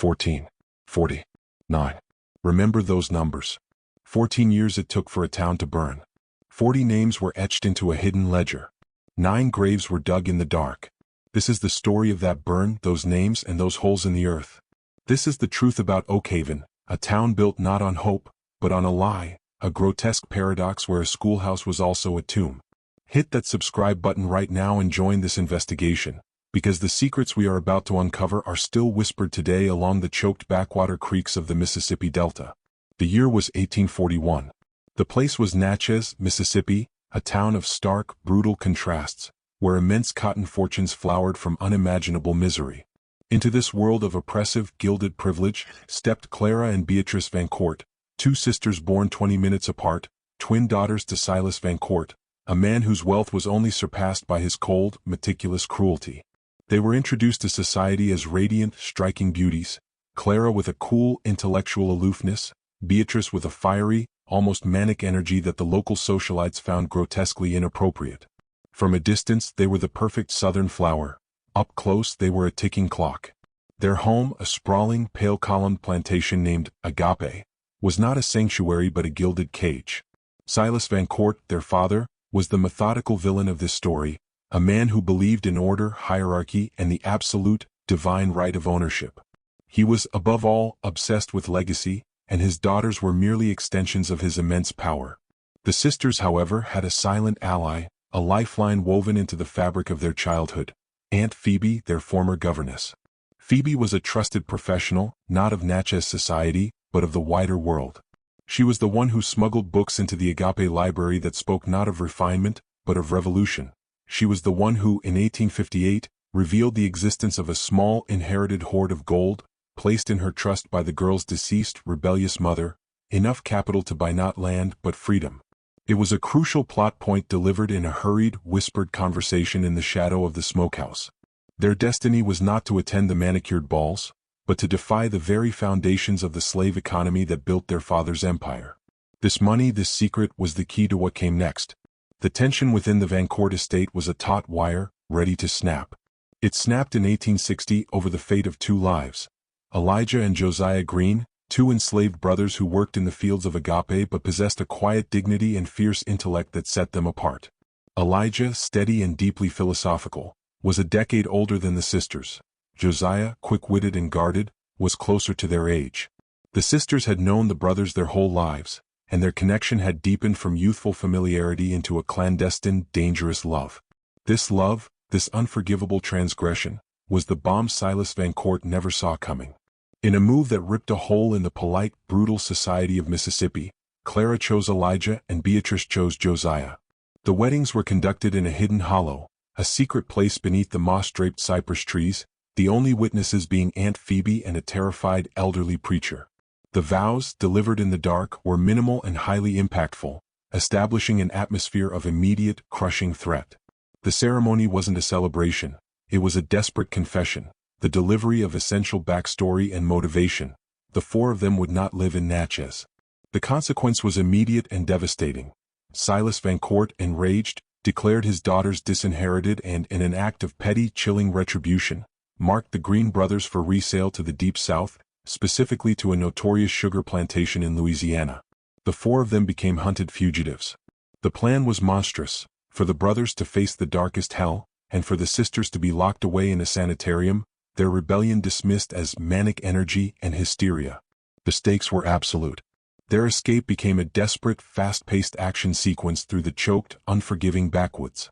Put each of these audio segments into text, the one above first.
14, 40, 9. Remember those numbers. 14 years it took for a town to burn. 40 names were etched into a hidden ledger. 9 graves were dug in the dark. This is the story of that burn, those names, and those holes in the earth. This is the truth about Oakhaven, a town built not on hope, but on a lie, a grotesque paradox where a schoolhouse was also a tomb. Hit that subscribe button right now and join this investigation, because the secrets we are about to uncover are still whispered today along the choked backwater creeks of the Mississippi Delta. The year was 1841. The place was Natchez, Mississippi, a town of stark, brutal contrasts, where immense cotton fortunes flowered from unimaginable misery. Into this world of oppressive, gilded privilege, stepped Clara and Beatrice Van Court, 2 sisters born 20 minutes apart, twin daughters to Silas Van Court, a man whose wealth was only surpassed by his cold, meticulous cruelty. They were introduced to society as radiant, striking beauties, Clara with a cool, intellectual aloofness, Beatrice with a fiery, almost manic energy that the local socialites found grotesquely inappropriate. From a distance they were the perfect southern flower. Up close they were a ticking clock. Their home, a sprawling, pale-columned plantation named Agape, was not a sanctuary but a gilded cage. Silas Van Court, their father, was the methodical villain of this story, a man who believed in order, hierarchy, and the absolute, divine right of ownership. He was, above all, obsessed with legacy, and his daughters were merely extensions of his immense power. The sisters, however, had a silent ally, a lifeline woven into the fabric of their childhood. Aunt Phoebe, their former governess. Phoebe was a trusted professional, not of Natchez society, but of the wider world. She was the one who smuggled books into the Agape library that spoke not of refinement, but of revolution. She was the one who, in 1858, revealed the existence of a small inherited hoard of gold, placed in her trust by the girl's deceased, rebellious mother, enough capital to buy not land but freedom. It was a crucial plot point delivered in a hurried, whispered conversation in the shadow of the smokehouse. Their destiny was not to attend the manicured balls, but to defy the very foundations of the slave economy that built their father's empire. This money, this secret, was the key to what came next. The tension within the Van Court estate was a taut wire, ready to snap. It snapped in 1860 over the fate of 2 lives. Elijah and Josiah Green, 2 enslaved brothers who worked in the fields of Agape but possessed a quiet dignity and fierce intellect that set them apart. Elijah, steady and deeply philosophical, was a decade older than the sisters. Josiah, quick-witted and guarded, was closer to their age. The sisters had known the brothers their whole lives, and their connection had deepened from youthful familiarity into a clandestine, dangerous love. This love, this unforgivable transgression, was the bomb Silas Van Court never saw coming. In a move that ripped a hole in the polite, brutal society of Mississippi, Clara chose Elijah and Beatrice chose Josiah. The weddings were conducted in a hidden hollow, a secret place beneath the moss-draped cypress trees, the only witnesses being Aunt Phoebe and a terrified elderly preacher. The vows, delivered in the dark, were minimal and highly impactful, establishing an atmosphere of immediate, crushing threat. The ceremony wasn't a celebration, it was a desperate confession. The delivery of essential backstory and motivation. The 4 of them would not live in Natchez. The consequence was immediate and devastating. Silas Van Court, enraged, declared his daughters disinherited and, in an act of petty, chilling retribution, marked the Green brothers for resale to the Deep South, specifically to a notorious sugar plantation in Louisiana. The 4 of them became hunted fugitives. The plan was monstrous, for the brothers to face the darkest hell, and for the sisters to be locked away in a sanitarium, their rebellion dismissed as manic energy and hysteria. The stakes were absolute. Their escape became a desperate, fast-paced action sequence through the choked, unforgiving backwoods.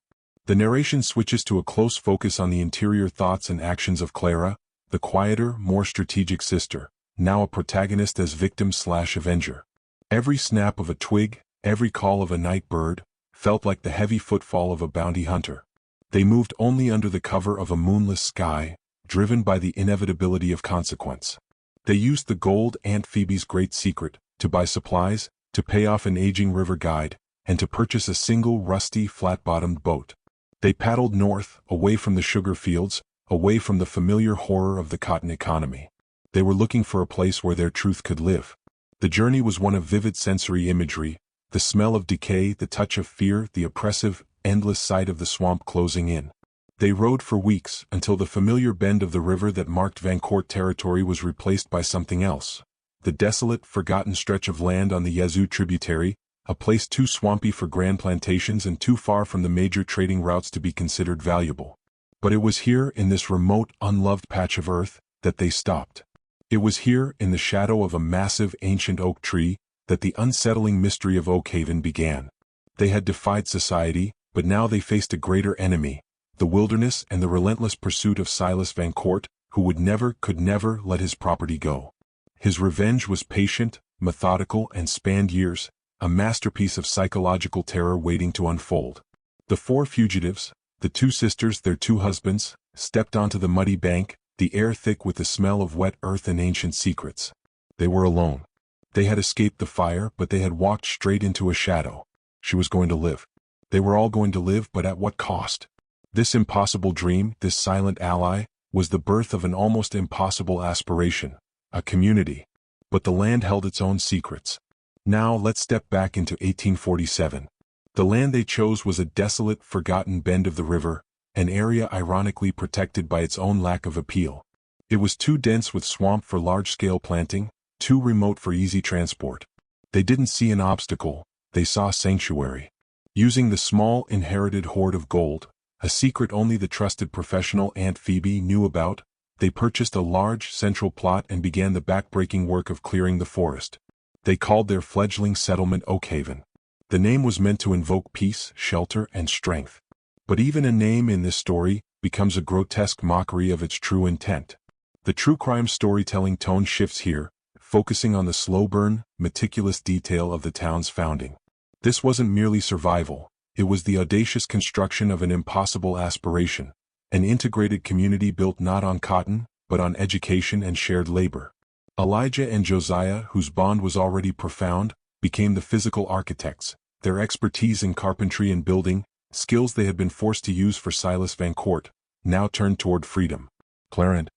The narration switches to a close focus on the interior thoughts and actions of Clara, the quieter, more strategic sister, now a protagonist as victim/avenger. Every snap of a twig, every call of a night bird, felt like the heavy footfall of a bounty hunter. They moved only under the cover of a moonless sky, driven by the inevitability of consequence. They used the gold, Aunt Phoebe's great secret, to buy supplies, to pay off an aging river guide, and to purchase a single rusty, flat-bottomed boat. They paddled north, away from the sugar fields, away from the familiar horror of the cotton economy. They were looking for a place where their truth could live. The journey was one of vivid sensory imagery, the smell of decay, the touch of fear, the oppressive, endless sight of the swamp closing in. They rode for weeks until the familiar bend of the river that marked Vancourt territory was replaced by something else. The desolate, forgotten stretch of land on the Yazoo tributary, a place too swampy for grand plantations and too far from the major trading routes to be considered valuable. But it was here, in this remote, unloved patch of earth, that they stopped. It was here, in the shadow of a massive ancient oak tree, that the unsettling mystery of Oakhaven began. They had defied society, but now they faced a greater enemy, the wilderness and the relentless pursuit of Silas Vancourt, who could never let his property go. His revenge was patient, methodical, and spanned years, a masterpiece of psychological terror waiting to unfold. The four fugitives, the two sisters, their two husbands, stepped onto the muddy bank, the air thick with the smell of wet earth and ancient secrets. They were alone. They had escaped the fire, but they had walked straight into a shadow. She was going to live. They were all going to live, but at what cost? This impossible dream, this silent ally, was the birth of an almost impossible aspiration, a community. But the land held its own secrets. Now let's step back into 1847. The land they chose was a desolate, forgotten bend of the river, an area ironically protected by its own lack of appeal. It was too dense with swamp for large-scale planting, too remote for easy transport. They didn't see an obstacle, they saw sanctuary. Using the small inherited hoard of gold, a secret only the trusted professional Aunt Phoebe knew about, they purchased a large central plot and began the backbreaking work of clearing the forest. They called their fledgling settlement Oakhaven. The name was meant to invoke peace, shelter, and strength. But even a name in this story becomes a grotesque mockery of its true intent. The true crime storytelling tone shifts here, focusing on the slow burn, meticulous detail of the town's founding. This wasn't merely survival, it was the audacious construction of an impossible aspiration, an integrated community built not on cotton, but on education and shared labor. Elijah and Josiah, whose bond was already profound, became the physical architects, their expertise in carpentry and building, skills they had been forced to use for Silas Vancourt, now turned toward freedom. Claire and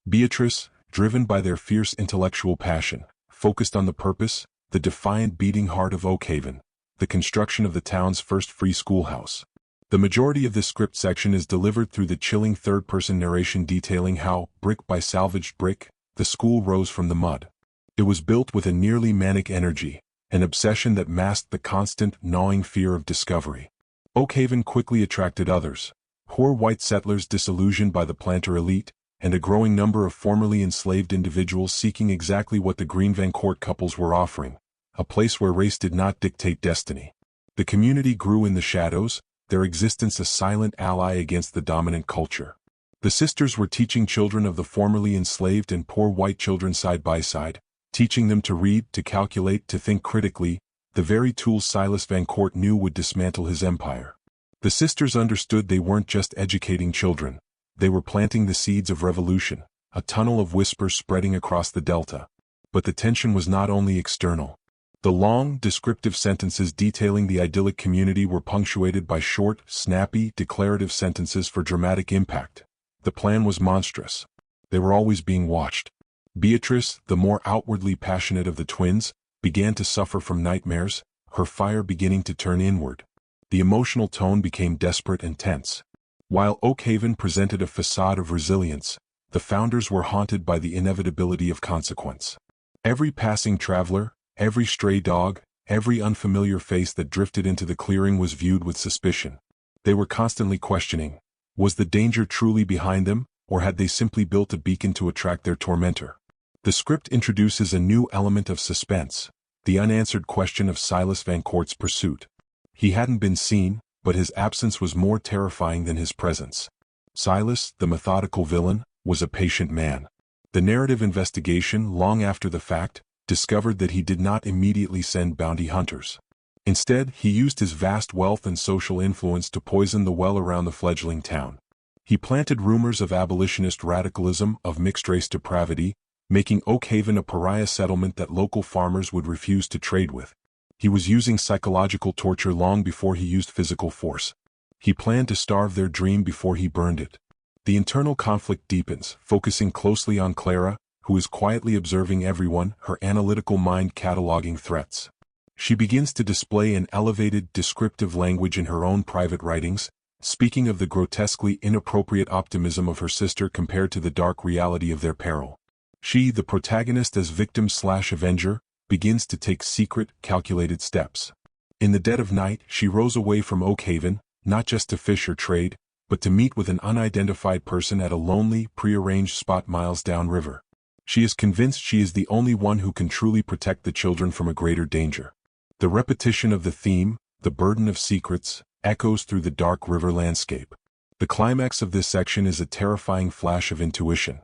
Beatrice, driven by their fierce intellectual passion, focused on the purpose, the defiant beating heart of Oakhaven, the construction of the town's first free schoolhouse. The majority of this script section is delivered through the chilling third-person narration detailing how, brick by salvaged brick, the school rose from the mud. It was built with a nearly manic energy, an obsession that masked the constant, gnawing fear of discovery. Oakhaven quickly attracted others, poor white settlers disillusioned by the planter elite, and a growing number of formerly enslaved individuals seeking exactly what the Green Vancourt couples were offering, a place where race did not dictate destiny. The community grew in the shadows, their existence a silent ally against the dominant culture. The sisters were teaching children of the formerly enslaved and poor white children side by side, teaching them to read, to calculate, to think critically, the very tools Silas Vancourt knew would dismantle his empire. The sisters understood they weren't just educating children, they were planting the seeds of revolution, a tunnel of whispers spreading across the delta. But the tension was not only external. The long, descriptive sentences detailing the idyllic community were punctuated by short, snappy, declarative sentences for dramatic impact. The plan was monstrous. They were always being watched. Beatrice, the more outwardly passionate of the twins, began to suffer from nightmares, her fire beginning to turn inward. The emotional tone became desperate and tense. While Oakhaven presented a facade of resilience, the founders were haunted by the inevitability of consequence. Every passing traveler, every stray dog, every unfamiliar face that drifted into the clearing was viewed with suspicion. They were constantly questioning, was the danger truly behind them, or had they simply built a beacon to attract their tormentor? The script introduces a new element of suspense, the unanswered question of Silas Vancourt's pursuit. He hadn't been seen, but his absence was more terrifying than his presence. Silas, the methodical villain, was a patient man. The narrative investigation, long after the fact, discovered that he did not immediately send bounty hunters. Instead, he used his vast wealth and social influence to poison the well around the fledgling town. He planted rumors of abolitionist radicalism, of mixed-race depravity, making Oakhaven a pariah settlement that local farmers would refuse to trade with. He was using psychological torture long before he used physical force. He planned to starve their dream before he burned it. The internal conflict deepens, focusing closely on Clara, who is quietly observing everyone, her analytical mind cataloging threats. She begins to display an elevated, descriptive language in her own private writings, speaking of the grotesquely inappropriate optimism of her sister compared to the dark reality of their peril. She, the protagonist as victim/avenger, begins to take secret, calculated steps. In the dead of night, she rows away from Oak Haven, not just to fish or trade, but to meet with an unidentified person at a lonely, prearranged spot miles downriver. She is convinced she is the only one who can truly protect the children from a greater danger. The repetition of the theme, the burden of secrets, echoes through the dark river landscape. The climax of this section is a terrifying flash of intuition.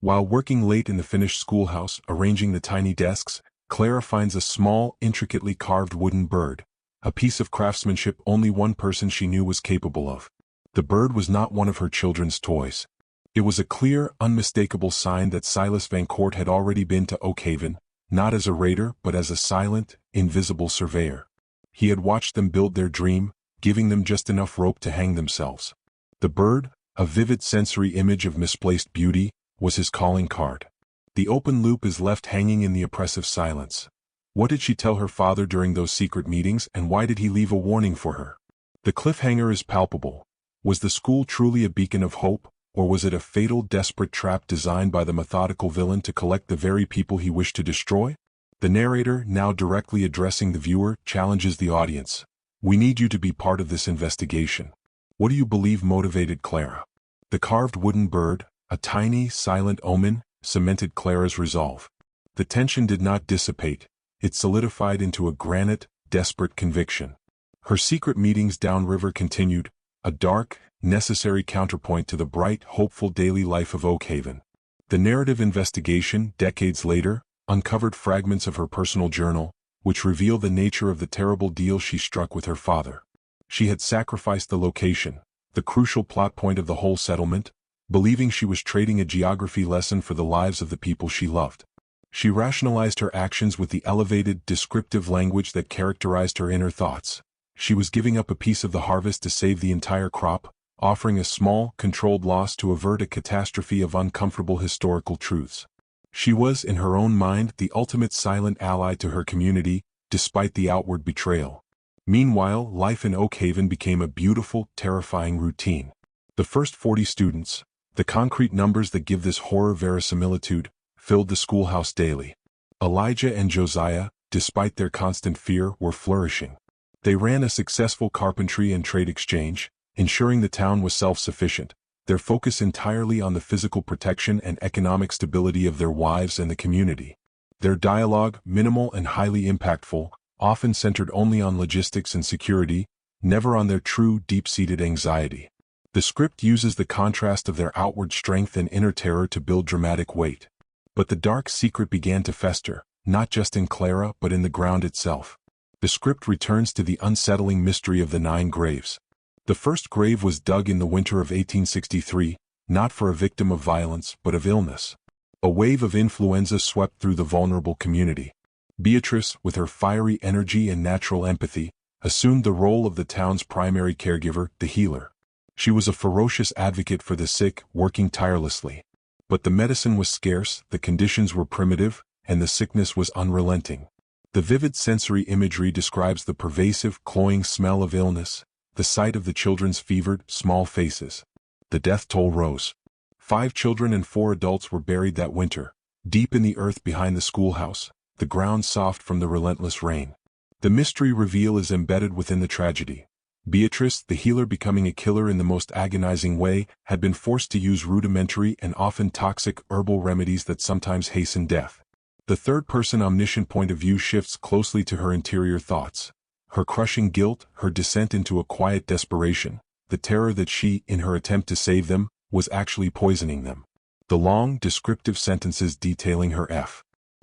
While working late in the finished schoolhouse, arranging the tiny desks, Clara finds a small, intricately carved wooden bird, a piece of craftsmanship only one person she knew was capable of. The bird was not one of her children's toys. It was a clear, unmistakable sign that Silas Van Court had already been to Oak Haven, not as a raider but as a silent, invisible surveyor. He had watched them build their dream, giving them just enough rope to hang themselves. The bird, a vivid sensory image of misplaced beauty, was his calling card. The open loop is left hanging in the oppressive silence. What did she tell her father during those secret meetings, and why did he leave a warning for her? The cliffhanger is palpable. Was the school truly a beacon of hope, or was it a fatal, desperate trap designed by the methodical villain to collect the very people he wished to destroy? The narrator, now directly addressing the viewer, challenges the audience. We need you to be part of this investigation. What do you believe motivated Clara? The carved wooden bird, a tiny, silent omen, cemented Clara's resolve. The tension did not dissipate. It solidified into a granite, desperate conviction. Her secret meetings downriver continued, a dark, necessary counterpoint to the bright, hopeful daily life of Oak Haven. The narrative investigation, decades later, uncovered fragments of her personal journal, which reveal the nature of the terrible deal she struck with her father. She had sacrificed the location, the crucial plot point of the whole settlement, believing she was trading a geography lesson for the lives of the people she loved. She rationalized her actions with the elevated, descriptive language that characterized her inner thoughts. She was giving up a piece of the harvest to save the entire crop, offering a small, controlled loss to avert a catastrophe of uncomfortable historical truths. She was, in her own mind, the ultimate silent ally to her community, despite the outward betrayal. Meanwhile, life in Oak Haven became a beautiful, terrifying routine. The first 40 students, the concrete numbers that give this horror verisimilitude, filled the schoolhouse daily. Elijah and Josiah, despite their constant fear, were flourishing. They ran a successful carpentry and trade exchange, ensuring the town was self-sufficient, their focus entirely on the physical protection and economic stability of their wives and the community. Their dialogue, minimal and highly impactful, often centered only on logistics and security, never on their true, deep-seated anxiety. The script uses the contrast of their outward strength and inner terror to build dramatic weight. But the dark secret began to fester, not just in Clara but in the ground itself. The script returns to the unsettling mystery of the 9 graves. The first grave was dug in the winter of 1863, not for a victim of violence but of illness. A wave of influenza swept through the vulnerable community. Beatrice, with her fiery energy and natural empathy, assumed the role of the town's primary caregiver, the healer. She was a ferocious advocate for the sick, working tirelessly. But the medicine was scarce, the conditions were primitive, and the sickness was unrelenting. The vivid sensory imagery describes the pervasive, cloying smell of illness, the sight of the children's fevered, small faces. The death toll rose. 5 children and 4 adults were buried that winter, deep in the earth behind the schoolhouse, the ground soft from the relentless rain. The mystery reveal is embedded within the tragedy. Beatrice, the healer becoming a killer in the most agonizing way, had been forced to use rudimentary and often toxic herbal remedies that sometimes hasten death. The third-person omniscient point of view shifts closely to her interior thoughts. Her crushing guilt, her descent into a quiet desperation, the terror that she, in her attempt to save them, was actually poisoning them. The long, descriptive sentences detailing her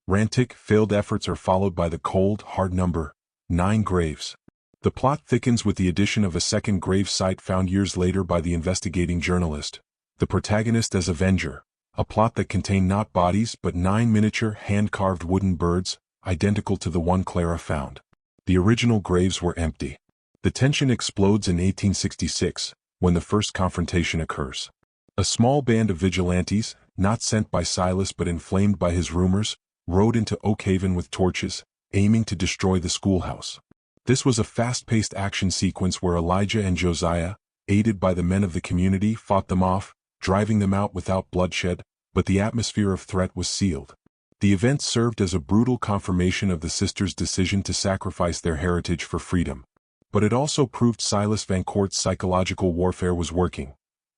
frantic, failed efforts are followed by the cold, hard number, 9 graves. The plot thickens with the addition of a second grave site found years later by the investigating journalist, the protagonist as Avenger, a plot that contained not bodies but 9 miniature, hand-carved wooden birds, identical to the one Clara found. The original graves were empty. The tension explodes in 1866, when the first confrontation occurs. A small band of vigilantes, not sent by Silas but inflamed by his rumors, rode into Oak Haven with torches, aiming to destroy the schoolhouse. This was a fast-paced action sequence where Elijah and Josiah, aided by the men of the community, fought them off, driving them out without bloodshed, but the atmosphere of threat was sealed. The event served as a brutal confirmation of the sisters' decision to sacrifice their heritage for freedom. But it also proved Silas Vancourt's psychological warfare was working.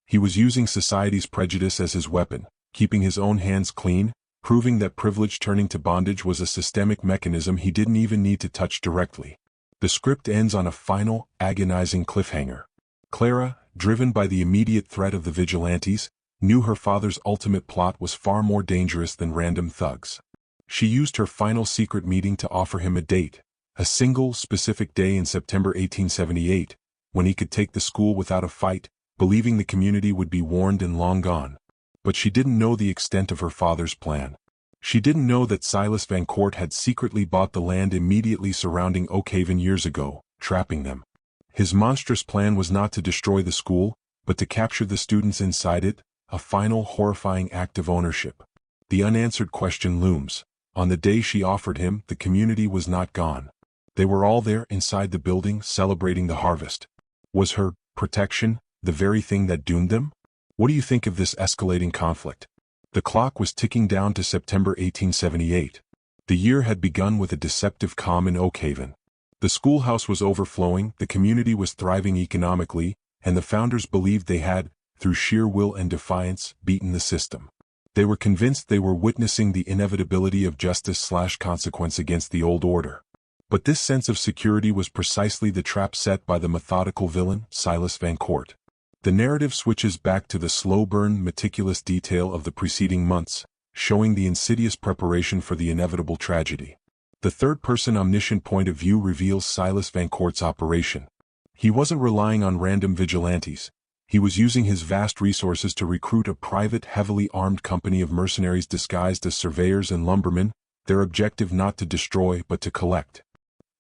He was using society's prejudice as his weapon, keeping his own hands clean, proving that privilege turning to bondage was a systemic mechanism he didn't even need to touch directly. The script ends on a final, agonizing cliffhanger. Clara, driven by the immediate threat of the vigilantes, knew her father's ultimate plot was far more dangerous than random thugs. She used her final secret meeting to offer him a date, a single, specific day in September 1878, when he could take the school without a fight, believing the community would be warned and long gone. But she didn't know the extent of her father's plan. She didn't know that Silas Vancourt had secretly bought the land immediately surrounding Oakhaven years ago, trapping them. His monstrous plan was not to destroy the school, but to capture the students inside it, a final horrifying act of ownership. The unanswered question looms. On the day she offered him, the community was not gone. They were all there inside the building celebrating the harvest. Was her protection the very thing that doomed them? What do you think of this escalating conflict? The clock was ticking down to September 1878. The year had begun with a deceptive calm in Oakhaven. The schoolhouse was overflowing, the community was thriving economically, and the founders believed they had, through sheer will and defiance, beaten the system. They were convinced they were witnessing the inevitability of justice/consequence against the old order. But this sense of security was precisely the trap set by the methodical villain, Silas Vancourt. The narrative switches back to the slow-burn, meticulous detail of the preceding months, showing the insidious preparation for the inevitable tragedy. The third-person omniscient point of view reveals Silas Vancourt's operation. He wasn't relying on random vigilantes. He was using his vast resources to recruit a private, heavily armed company of mercenaries disguised as surveyors and lumbermen, their objective not to destroy but to collect.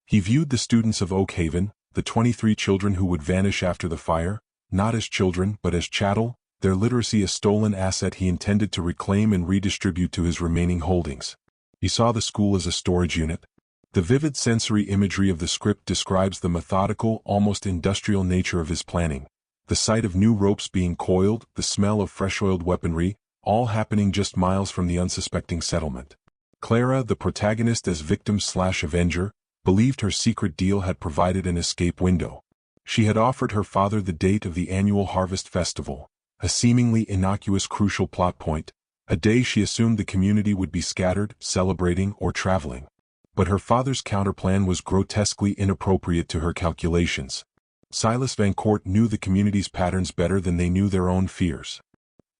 He viewed the students of Oakhaven, the 23 children who would vanish after the fire, not as children but as chattel, their literacy a stolen asset he intended to reclaim and redistribute to his remaining holdings. He saw the school as a storage unit. The vivid sensory imagery of the script describes the methodical, almost industrial nature of his planning. The sight of new ropes being coiled, the smell of fresh-oiled weaponry, all happening just miles from the unsuspecting settlement. Clara, the protagonist as victim/avenger, believed her secret deal had provided an escape window. She had offered her father the date of the annual harvest festival, a seemingly innocuous crucial plot point, a day she assumed the community would be scattered, celebrating, or traveling. But her father's counterplan was grotesquely inappropriate to her calculations. Silas Vancourt knew the community's patterns better than they knew their own fears.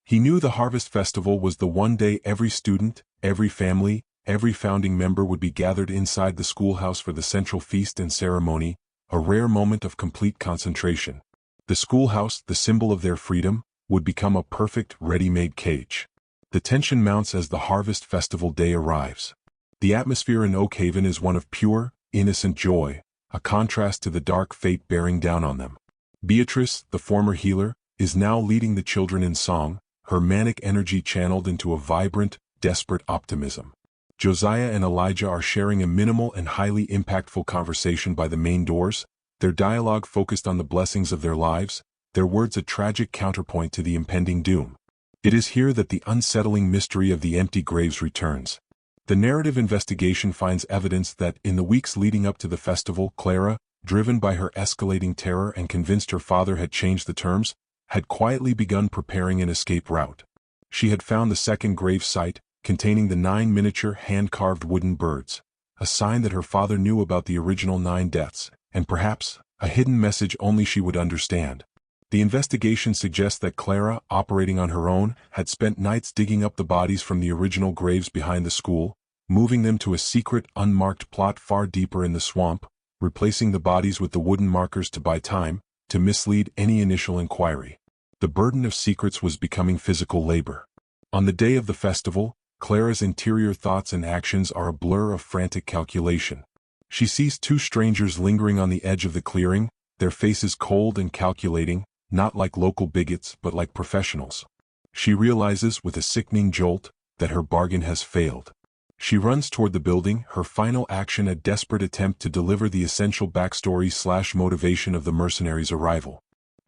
He knew the harvest festival was the one day every student, every family, every founding member would be gathered inside the schoolhouse for the central feast and ceremony, a rare moment of complete concentration. The schoolhouse, the symbol of their freedom, would become a perfect, ready-made cage. The tension mounts as the harvest festival day arrives. The atmosphere in Oakhaven is one of pure, innocent joy, a contrast to the dark fate bearing down on them. Beatrice, the former healer, is now leading the children in song, her manic energy channeled into a vibrant, desperate optimism. Josiah and Elijah are sharing a minimal and highly impactful conversation by the main doors, their dialogue focused on the blessings of their lives, their words a tragic counterpoint to the impending doom. It is here that the unsettling mystery of the empty graves returns. The narrative investigation finds evidence that, in the weeks leading up to the festival, Clara, driven by her escalating terror and convinced her father had changed the terms, had quietly begun preparing an escape route. She had found the second grave site, containing the 9 miniature hand-carved wooden birds, a sign that her father knew about the original 9 deaths, and perhaps, a hidden message only she would understand. The investigation suggests that Clara, operating on her own, had spent nights digging up the bodies from the original graves behind the school, moving them to a secret, unmarked plot far deeper in the swamp, replacing the bodies with the wooden markers to buy time, to mislead any initial inquiry. The burden of secrets was becoming physical labor. On the day of the festival, Clara's interior thoughts and actions are a blur of frantic calculation. She sees 2 strangers lingering on the edge of the clearing, their faces cold and calculating, not like local bigots but like professionals. She realizes, with a sickening jolt, that her bargain has failed. She runs toward the building, her final action a desperate attempt to deliver the essential backstory/motivation of the mercenaries' arrival.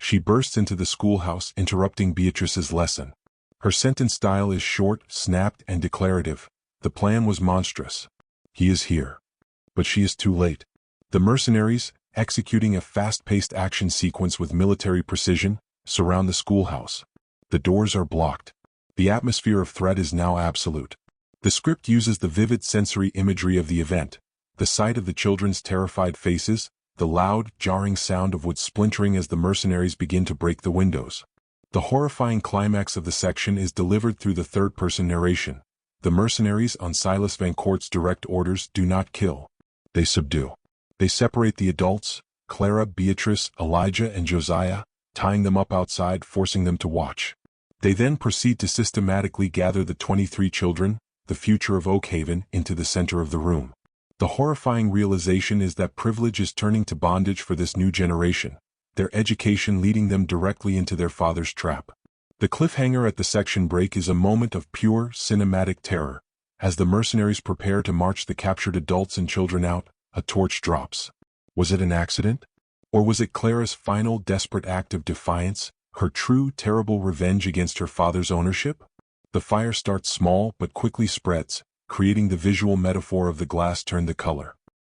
She bursts into the schoolhouse, interrupting Beatrice's lesson. Her sentence style is short, snapped, and declarative. The plan was monstrous. He is here. But she is too late. The mercenaries, executing a fast-paced action sequence with military precision, surround the schoolhouse. The doors are blocked. The atmosphere of threat is now absolute. The script uses the vivid sensory imagery of the event, the sight of the children's terrified faces, the loud, jarring sound of wood splintering as the mercenaries begin to break the windows. The horrifying climax of the section is delivered through the third-person narration. The mercenaries, on Silas Van Court's direct orders, do not kill. They subdue. They separate the adults, Clara, Beatrice, Elijah, and Josiah, tying them up outside, forcing them to watch. They then proceed to systematically gather the 23 children, the future of Oakhaven, into the center of the room. The horrifying realization is that privilege is turning to bondage for this new generation, their education leading them directly into their father's trap. The cliffhanger at the section break is a moment of pure, cinematic terror. As the mercenaries prepare to march the captured adults and children out, a torch drops. Was it an accident? Or was it Clara's final desperate act of defiance, her true, terrible revenge against her father's ownership? The fire starts small but quickly spreads, creating the visual metaphor of the glass turned the color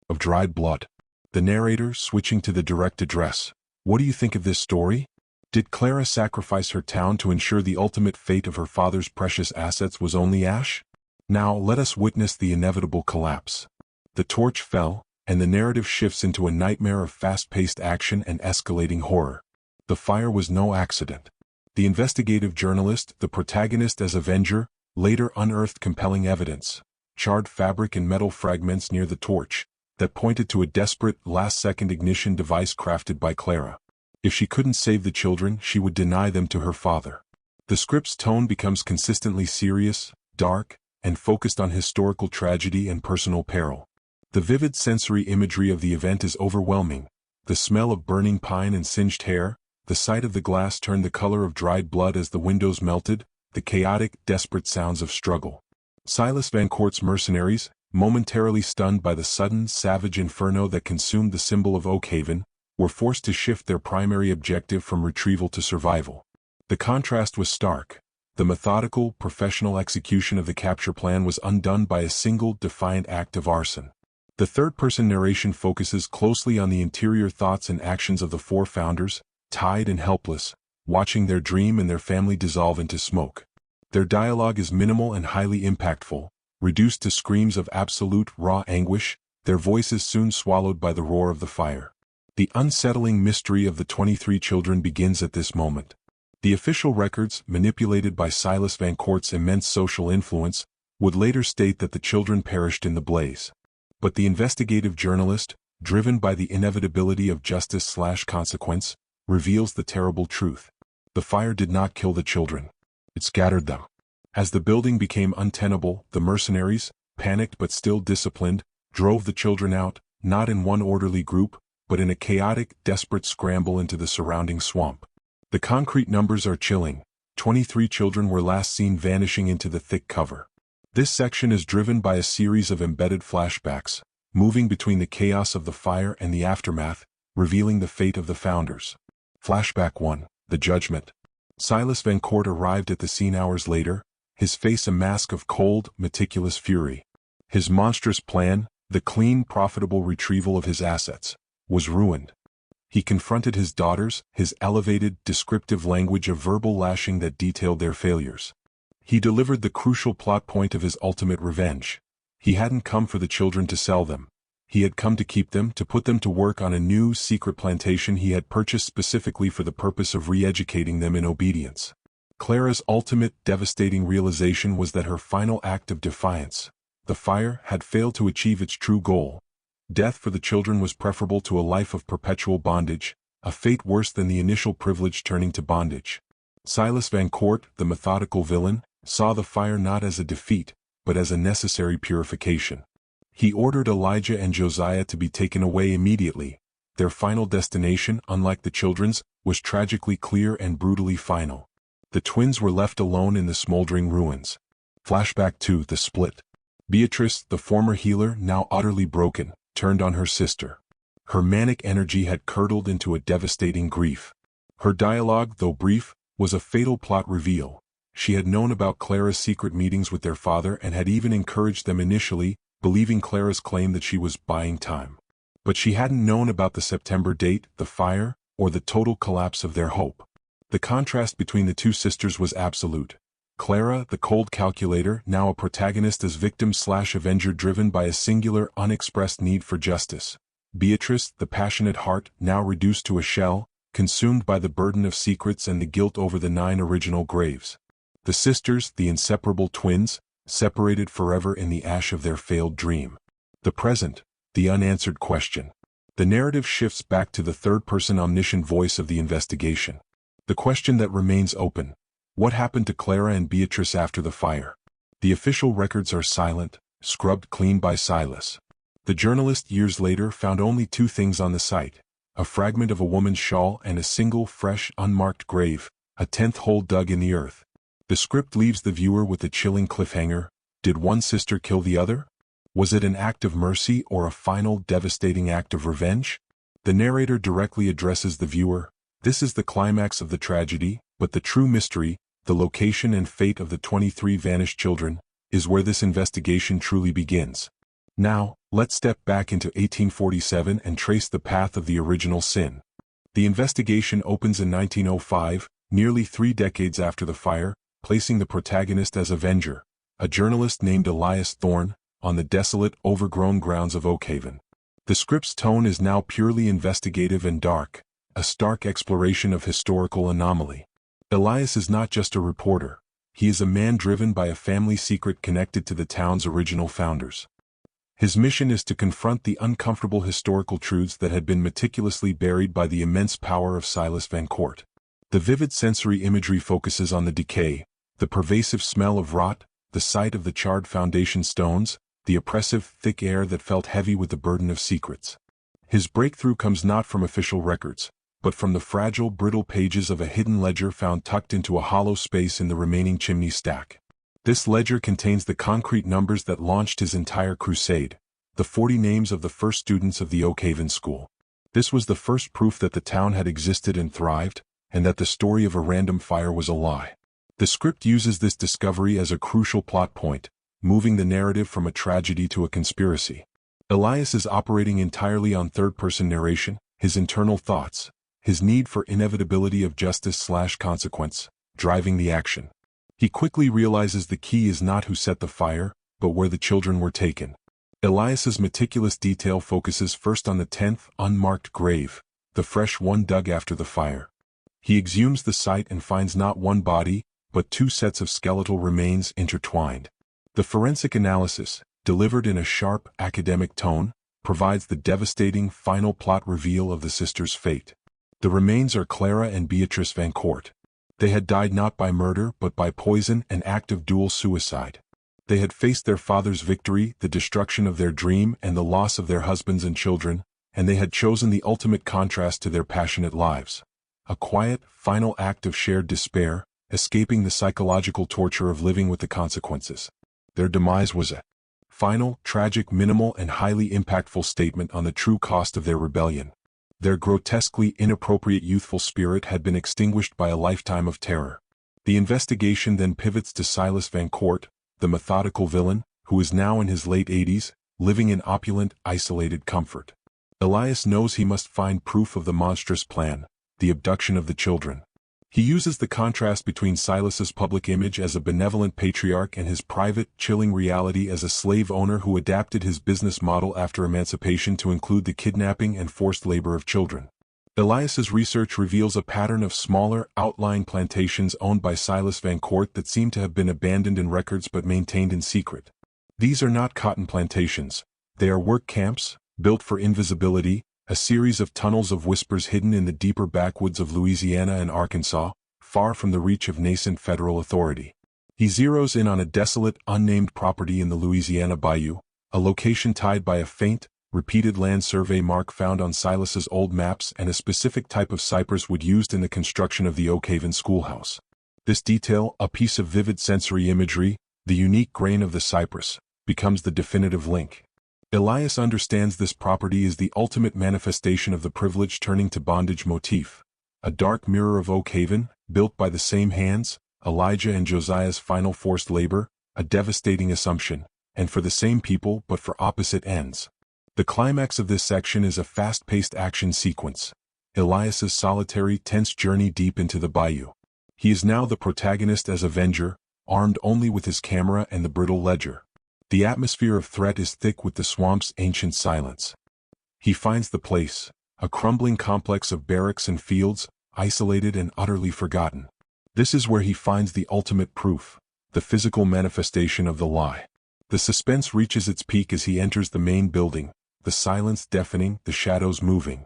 of dried blood. The narrator, switching to the direct address. What do you think of this story? Did Clara sacrifice her town to ensure the ultimate fate of her father's precious assets was only ash? Now let us witness the inevitable collapse. The torch fell, and the narrative shifts into a nightmare of fast-paced action and escalating horror. The fire was no accident. The investigative journalist, the protagonist as Avenger, later unearthed compelling evidence, charred fabric and metal fragments near the torch, that pointed to a desperate, last-second ignition device crafted by Clara. If she couldn't save the children, she would deny them to her father. The script's tone becomes consistently serious, dark, and focused on historical tragedy and personal peril. The vivid sensory imagery of the event is overwhelming. The smell of burning pine and singed hair, the sight of the glass turned the color of dried blood as the windows melted, the chaotic, desperate sounds of struggle. Silas Van Court's mercenaries, momentarily stunned by the sudden, savage inferno that consumed the symbol of Oakhaven, were forced to shift their primary objective from retrieval to survival. The contrast was stark. The methodical, professional execution of the capture plan was undone by a single, defiant act of arson. The third-person narration focuses closely on the interior thoughts and actions of the four founders, tied and helpless, watching their dream and their family dissolve into smoke. Their dialogue is minimal and highly impactful, reduced to screams of absolute, raw anguish, their voices soon swallowed by the roar of the fire. The unsettling mystery of the 23 children begins at this moment. The official records, manipulated by Silas Van Court's immense social influence, would later state that the children perished in the blaze. But the investigative journalist, driven by the inevitability of justice/consequence, reveals the terrible truth. The fire did not kill the children. It scattered them. As the building became untenable, the mercenaries, panicked but still disciplined, drove the children out, not in one orderly group, but in a chaotic, desperate scramble into the surrounding swamp. The concrete numbers are chilling. 23 children were last seen vanishing into the thick cover. This section is driven by a series of embedded flashbacks, moving between the chaos of the fire and the aftermath, revealing the fate of the founders. Flashback 1. The Judgment. Silas Van Court arrived at the scene hours later, his face a mask of cold, meticulous fury. His monstrous plan, the clean, profitable retrieval of his assets, was ruined. He confronted his daughters, his elevated, descriptive language of verbal lashing that detailed their failures. He delivered the crucial plot point of his ultimate revenge. He hadn't come for the children to sell them. He had come to keep them, to put them to work on a new, secret plantation he had purchased specifically for the purpose of re-educating them in obedience. Clara's ultimate, devastating realization was that her final act of defiance, the fire, had failed to achieve its true goal. Death for the children was preferable to a life of perpetual bondage, a fate worse than the initial privilege turning to bondage. Silas Van Court, the methodical villain, saw the fire not as a defeat, but as a necessary purification. He ordered Elijah and Josiah to be taken away immediately. Their final destination, unlike the children's, was tragically clear and brutally final. The twins were left alone in the smoldering ruins. Flashback 2. The Split. Beatrice, the former healer, now utterly broken, turned on her sister. Her manic energy had curdled into a devastating grief. Her dialogue, though brief, was a fatal plot reveal. She had known about Clara's secret meetings with their father and had even encouraged them initially, believing Clara's claim that she was buying time. But she hadn't known about the September date, the fire, or the total collapse of their hope. The contrast between the two sisters was absolute. Clara, the cold calculator, now a protagonist as victim/avenger driven by a singular, unexpressed need for justice. Beatrice, the passionate heart, now reduced to a shell, consumed by the burden of secrets and the guilt over the 9 original graves. The sisters, the inseparable twins, separated forever in the ash of their failed dream. The present, the unanswered question. The narrative shifts back to the third-person omniscient voice of the investigation. The question that remains open: what happened to Clara and Beatrice after the fire? The official records are silent, scrubbed clean by Silas. The journalist years later found only 2 things on the site: a fragment of a woman's shawl and a single, fresh, unmarked grave, a 10th hole dug in the earth. The script leaves the viewer with a chilling cliffhanger. Did one sister kill the other? Was it an act of mercy or a final, devastating act of revenge? The narrator directly addresses the viewer. This is the climax of the tragedy, but the true mystery, the location and fate of the 23 vanished children, is where this investigation truly begins. Now, let's step back into 1847 and trace the path of the original sin. The investigation opens in 1905, nearly 3 decades after the fire, placing the protagonist as Avenger, a journalist named Elias Thorne, on the desolate, overgrown grounds of Oakhaven. The script's tone is now purely investigative and dark, a stark exploration of historical anomaly. Elias is not just a reporter. He is a man driven by a family secret connected to the town's original founders. His mission is to confront the uncomfortable historical truths that had been meticulously buried by the immense power of Silas Van Court. The vivid sensory imagery focuses on the decay, the pervasive smell of rot, the sight of the charred foundation stones, the oppressive, thick air that felt heavy with the burden of secrets. His breakthrough comes not from official records, but from the fragile, brittle pages of a hidden ledger found tucked into a hollow space in the remaining chimney stack. This ledger contains the concrete numbers that launched his entire crusade, the 40 names of the first students of the Oakhaven School. This was the first proof that the town had existed and thrived, and that the story of a random fire was a lie. The script uses this discovery as a crucial plot point, moving the narrative from a tragedy to a conspiracy. Elias is operating entirely on third-person narration, his internal thoughts, his need for inevitability of justice/consequence, driving the action. He quickly realizes the key is not who set the fire, but where the children were taken. Elias's meticulous detail focuses first on the 10th unmarked grave, the fresh one dug after the fire. He exhumes the site and finds not one body, but 2 sets of skeletal remains intertwined. The forensic analysis, delivered in a sharp, academic tone, provides the devastating final plot reveal of the sisters' fate. The remains are Clara and Beatrice Van Court. They had died not by murder but by poison, an act of dual suicide. They had faced their father's victory, the destruction of their dream, and the loss of their husbands and children, and they had chosen the ultimate contrast to their passionate lives. A quiet, final act of shared despair, escaping the psychological torture of living with the consequences. Their demise was a final, tragic, minimal, and highly impactful statement on the true cost of their rebellion. Their grotesquely inappropriate youthful spirit had been extinguished by a lifetime of terror. The investigation then pivots to Silas Van Court, the methodical villain, who is now in his late 80s, living in opulent, isolated comfort. Elias knows he must find proof of the monstrous plan, the abduction of the children. He uses the contrast between Silas's public image as a benevolent patriarch and his private, chilling reality as a slave owner who adapted his business model after emancipation to include the kidnapping and forced labor of children. Elias's research reveals a pattern of smaller, outlying plantations owned by Silas Van Court that seem to have been abandoned in records but maintained in secret. These are not cotton plantations. They are work camps, built for invisibility, a series of tunnels of whispers hidden in the deeper backwoods of Louisiana and Arkansas, far from the reach of nascent federal authority. He zeroes in on a desolate, unnamed property in the Louisiana Bayou, a location tied by a faint, repeated land survey mark found on Silas's old maps and a specific type of cypress wood used in the construction of the Oakhaven schoolhouse. This detail, a piece of vivid sensory imagery, the unique grain of the cypress, becomes the definitive link. Elias understands this property is the ultimate manifestation of the privilege turning to bondage motif, a dark mirror of Oak Haven, built by the same hands, Elijah and Josiah's final forced labor, a devastating assumption, and for the same people but for opposite ends. The climax of this section is a fast-paced action sequence. Elias's solitary, tense journey deep into the bayou. He is now the protagonist as Avenger, armed only with his camera and the brittle ledger. The atmosphere of threat is thick with the swamp's ancient silence. He finds the place, a crumbling complex of barracks and fields, isolated and utterly forgotten. This is where he finds the ultimate proof, the physical manifestation of the lie. The suspense reaches its peak as he enters the main building, the silence deafening, the shadows moving.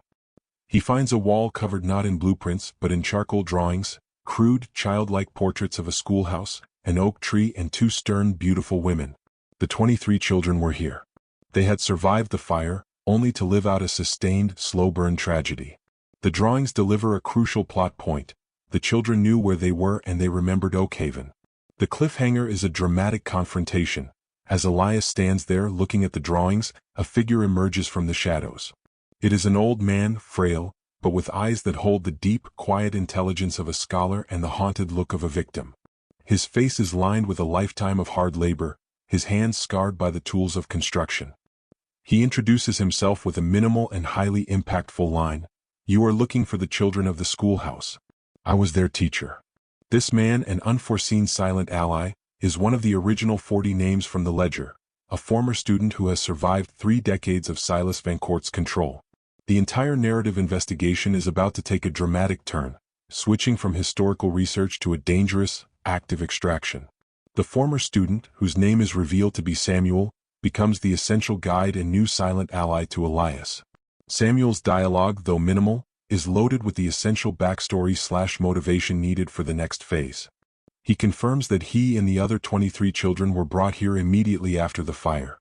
He finds a wall covered not in blueprints but in charcoal drawings, crude, childlike portraits of a schoolhouse, an oak tree and two stern, beautiful women. The 23 children were here. They had survived the fire, only to live out a sustained, slow-burn tragedy. The drawings deliver a crucial plot point. The children knew where they were and they remembered Oak Haven. The cliffhanger is a dramatic confrontation. As Elias stands there looking at the drawings, a figure emerges from the shadows. It is an old man, frail, but with eyes that hold the deep, quiet intelligence of a scholar and the haunted look of a victim. His face is lined with a lifetime of hard labor, his hands scarred by the tools of construction. He introduces himself with a minimal and highly impactful line. "You are looking for the children of the schoolhouse. I was their teacher." This man, an unforeseen silent ally, is one of the original 40 names from the ledger, a former student who has survived 3 decades of Silas Vancourt's control. The entire narrative investigation is about to take a dramatic turn, switching from historical research to a dangerous, active extraction. The former student, whose name is revealed to be Samuel, becomes the essential guide and new silent ally to Elias. Samuel's dialogue, though minimal, is loaded with the essential backstory/motivation needed for the next phase. He confirms that he and the other 23 children were brought here immediately after the fire.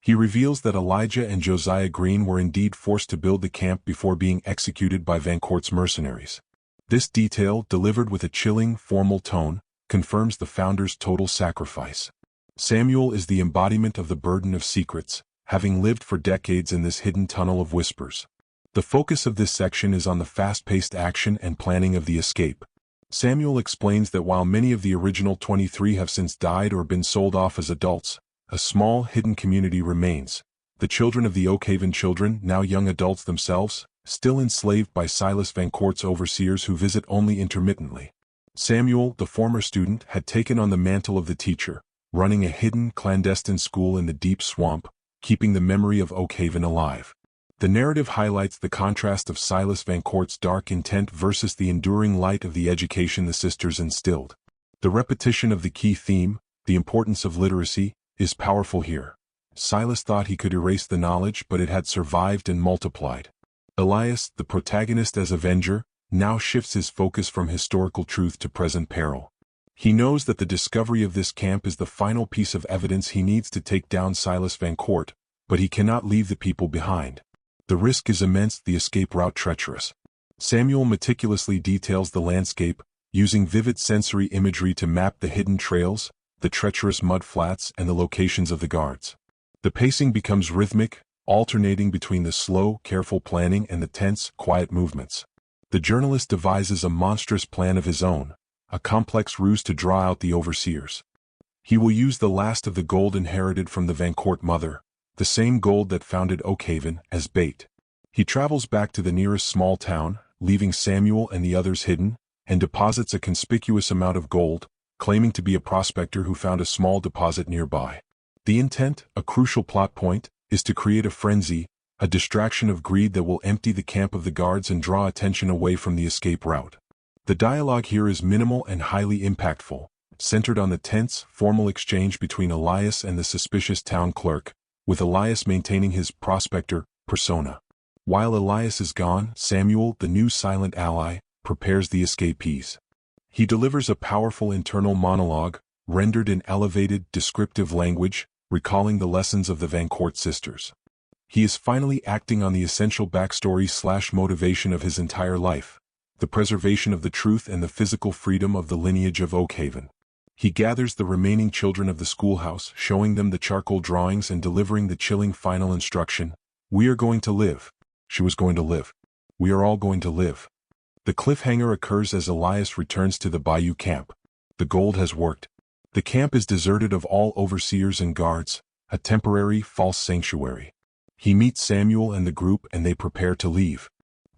He reveals that Elijah and Josiah Green were indeed forced to build the camp before being executed by Vancourt's mercenaries. This detail, delivered with a chilling, formal tone, confirms the founders' total sacrifice. Samuel is the embodiment of the burden of secrets, having lived for decades in this hidden tunnel of whispers. The focus of this section is on the fast-paced action and planning of the escape. Samuel explains that while many of the original 23 have since died or been sold off as adults, a small, hidden community remains. The children of the Oak Haven children, now young adults themselves, still enslaved by Silas Vancourt's overseers who visit only intermittently. Samuel, the former student, had taken on the mantle of the teacher, running a hidden, clandestine school in the deep swamp, keeping the memory of Oak Haven alive. The narrative highlights the contrast of Silas Vancourt's dark intent versus the enduring light of the education the sisters instilled. The repetition of the key theme, the importance of literacy, is powerful here. Silas thought he could erase the knowledge, but it had survived and multiplied. Elias, the protagonist as Avenger, now shifts his focus from historical truth to present peril. He knows that the discovery of this camp is the final piece of evidence he needs to take down Silas Vancourt, but he cannot leave the people behind. The risk is immense, the escape route treacherous. Samuel meticulously details the landscape, using vivid sensory imagery to map the hidden trails, the treacherous mud flats, and the locations of the guards. The pacing becomes rhythmic, alternating between the slow, careful planning and the tense, quiet movements. The journalist devises a monstrous plan of his own, a complex ruse to draw out the overseers. He will use the last of the gold inherited from the Vancourt mother, the same gold that founded Oak Haven, as bait. He travels back to the nearest small town, leaving Samuel and the others hidden, and deposits a conspicuous amount of gold, claiming to be a prospector who found a small deposit nearby. The intent, a crucial plot point, is to create a frenzy, a distraction of greed that will empty the camp of the guards and draw attention away from the escape route. The dialogue here is minimal and highly impactful, centered on the tense, formal exchange between Elias and the suspicious town clerk, with Elias maintaining his prospector persona. While Elias is gone, Samuel, the new silent ally, prepares the escapees. He delivers a powerful internal monologue, rendered in elevated, descriptive language, recalling the lessons of the Vancourt sisters. He is finally acting on the essential backstory/motivation of his entire life, the preservation of the truth and the physical freedom of the lineage of Oak Haven. He gathers the remaining children of the schoolhouse, showing them the charcoal drawings and delivering the chilling final instruction: "We are going to live. She was going to live. We are all going to live." The cliffhanger occurs as Elias returns to the Bayou camp. The gold has worked. The camp is deserted of all overseers and guards, a temporary false sanctuary. He meets Samuel and the group and they prepare to leave.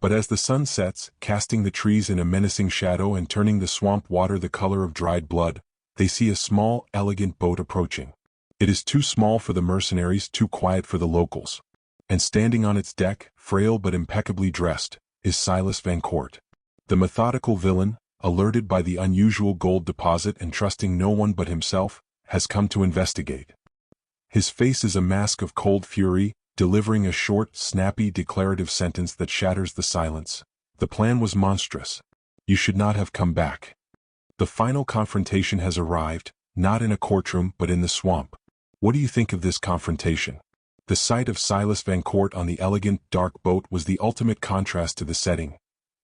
But as the sun sets, casting the trees in a menacing shadow and turning the swamp water the color of dried blood, they see a small, elegant boat approaching. It is too small for the mercenaries, too quiet for the locals. And standing on its deck, frail but impeccably dressed, is Silas Van Court. The methodical villain, alerted by the unusual gold deposit and trusting no one but himself, has come to investigate. His face is a mask of cold fury, delivering a short, snappy declarative sentence that shatters the silence. The plan was monstrous. You should not have come back. The final confrontation has arrived, not in a courtroom but in the swamp. What do you think of this confrontation? The sight of Silas Van Court on the elegant, dark boat was the ultimate contrast to the setting.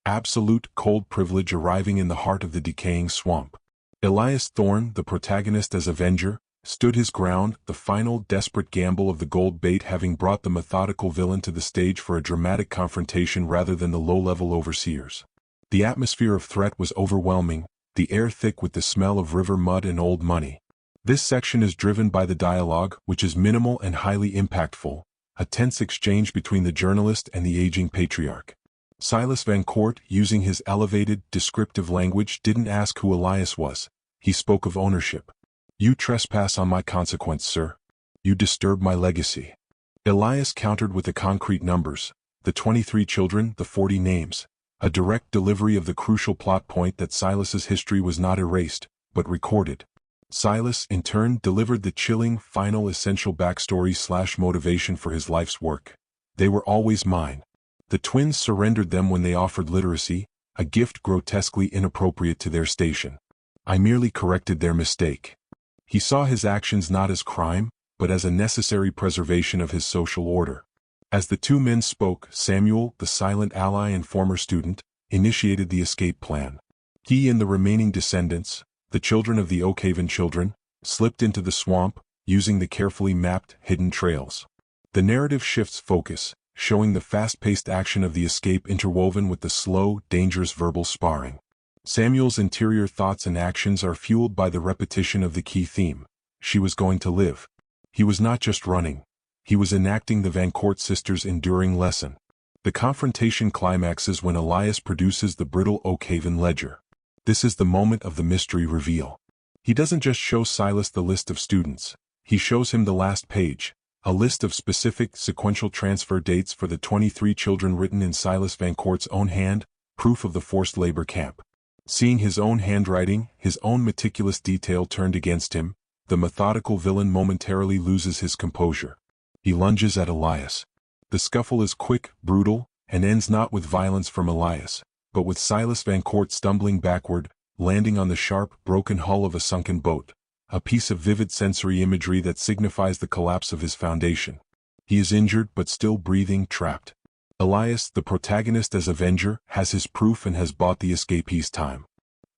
Absolute, cold privilege arriving in the heart of the decaying swamp. Elias Thorne, the protagonist as Avenger, stood his ground, the final, desperate gamble of the gold bait having brought the methodical villain to the stage for a dramatic confrontation rather than the low-level overseers. The atmosphere of threat was overwhelming, the air thick with the smell of river mud and old money. This section is driven by the dialogue, which is minimal and highly impactful, a tense exchange between the journalist and the aging patriarch. Silas Van Court, using his elevated, descriptive language, didn't ask who Elias was. He spoke of ownership. You trespass on my consequence, sir. You disturb my legacy. Elias countered with the concrete numbers, the 23 children, the 40 names, a direct delivery of the crucial plot point that Silas's history was not erased, but recorded. Silas, in turn, delivered the chilling, final essential backstory/motivation for his life's work. They were always mine. The twins surrendered them when they offered literacy, a gift grotesquely inappropriate to their station. I merely corrected their mistake. He saw his actions not as crime, but as a necessary preservation of his social order. As the two men spoke, Samuel, the silent ally and former student, initiated the escape plan. He and the remaining descendants, the children of the Oakhaven children, slipped into the swamp, using the carefully mapped, hidden trails. The narrative shifts focus, showing the fast-paced action of the escape interwoven with the slow, dangerous verbal sparring. Samuel's interior thoughts and actions are fueled by the repetition of the key theme. She was going to live. He was not just running. He was enacting the Van Court sisters' enduring lesson. The confrontation climaxes when Elias produces the brittle Oakhaven ledger. This is the moment of the mystery reveal. He doesn't just show Silas the list of students. He shows him the last page, a list of specific sequential transfer dates for the 23 children written in Silas Van Court's own hand, proof of the forced labor camp. Seeing his own handwriting, his own meticulous detail turned against him, the methodical villain momentarily loses his composure. He lunges at Elias. The scuffle is quick, brutal, and ends not with violence from Elias, but with Silas Van Court stumbling backward, landing on the sharp, broken hull of a sunken boat, a piece of vivid sensory imagery that signifies the collapse of his foundation. He is injured but still breathing, trapped. Elias, the protagonist as Avenger, has his proof and has bought the escapee's time.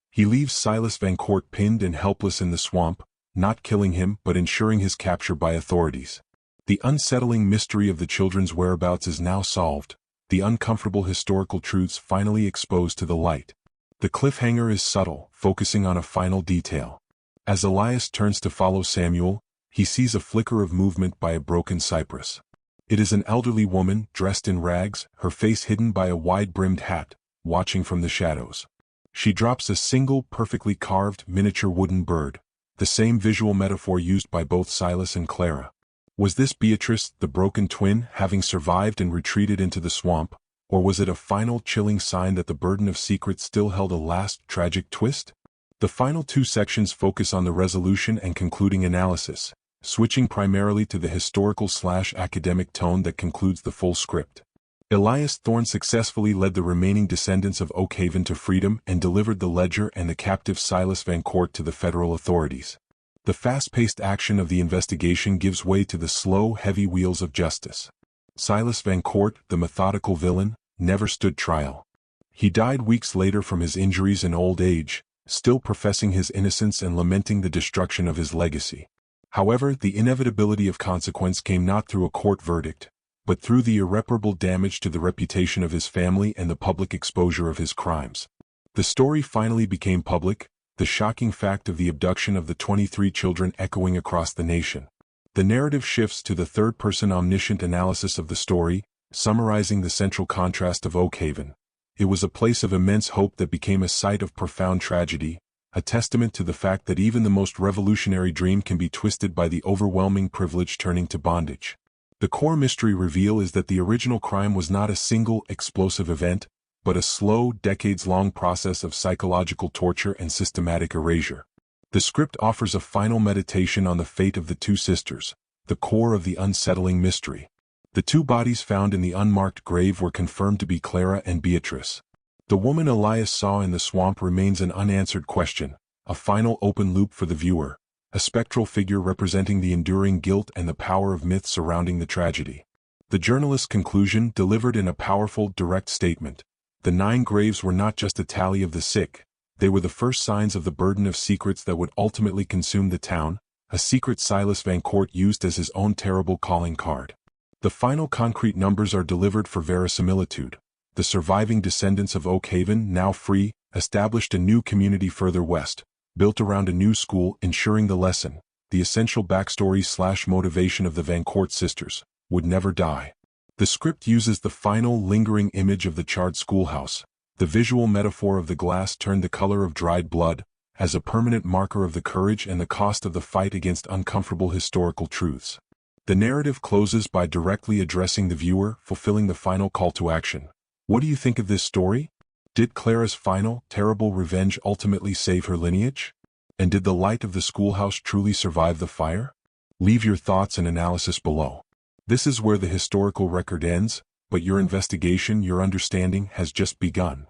He leaves Silas Van Court pinned and helpless in the swamp, not killing him but ensuring his capture by authorities. The unsettling mystery of the children's whereabouts is now solved, the uncomfortable historical truths finally exposed to the light. The cliffhanger is subtle, focusing on a final detail. As Elias turns to follow Samuel, he sees a flicker of movement by a broken cypress. It is an elderly woman, dressed in rags, her face hidden by a wide-brimmed hat, watching from the shadows. She drops a single, perfectly carved, miniature wooden bird, the same visual metaphor used by both Silas and Clara. Was this Beatrice, the broken twin, having survived and retreated into the swamp, or was it a final chilling sign that the burden of secrets still held a last, tragic twist? The final two sections focus on the resolution and concluding analysis, switching primarily to the historical/academic tone that concludes the full script. Elias Thorne successfully led the remaining descendants of Oakhaven to freedom and delivered the ledger and the captive Silas Van Court to the federal authorities. The fast-paced action of the investigation gives way to the slow, heavy wheels of justice. Silas Van Court, the methodical villain, never stood trial. He died weeks later from his injuries and old age, still professing his innocence and lamenting the destruction of his legacy. However, the inevitability of consequence came not through a court verdict, but through the irreparable damage to the reputation of his family and the public exposure of his crimes. The story finally became public, the shocking fact of the abduction of the 23 children echoing across the nation. The narrative shifts to the third-person omniscient analysis of the story, summarizing the central contrast of Oak Haven. It was a place of immense hope that became a site of profound tragedy, a testament to the fact that even the most revolutionary dream can be twisted by the overwhelming privilege turning to bondage. The core mystery reveal is that the original crime was not a single, explosive event, but a slow, decades-long process of psychological torture and systematic erasure. The script offers a final meditation on the fate of the two sisters, the core of the unsettling mystery. The two bodies found in the unmarked grave were confirmed to be Clara and Beatrice. The woman Elias saw in the swamp remains an unanswered question, a final open loop for the viewer, a spectral figure representing the enduring guilt and the power of myth surrounding the tragedy. The journalist's conclusion, delivered in a powerful, direct statement. The 9 graves were not just a tally of the sick, they were the first signs of the burden of secrets that would ultimately consume the town, a secret Silas Vancourt used as his own terrible calling card. The final concrete numbers are delivered for verisimilitude. The surviving descendants of Oak Haven, now free, established a new community further west, built around a new school, ensuring the lesson, the essential backstory/motivation of the Vancourt sisters, would never die. The script uses the final lingering image of the charred schoolhouse, the visual metaphor of the glass turned the color of dried blood, as a permanent marker of the courage and the cost of the fight against uncomfortable historical truths. The narrative closes by directly addressing the viewer, fulfilling the final call to action. What do you think of this story? Did Clara's final, terrible revenge ultimately save her lineage? And did the light of the schoolhouse truly survive the fire? Leave your thoughts and analysis below. This is where the historical record ends, but your investigation, your understanding, has just begun.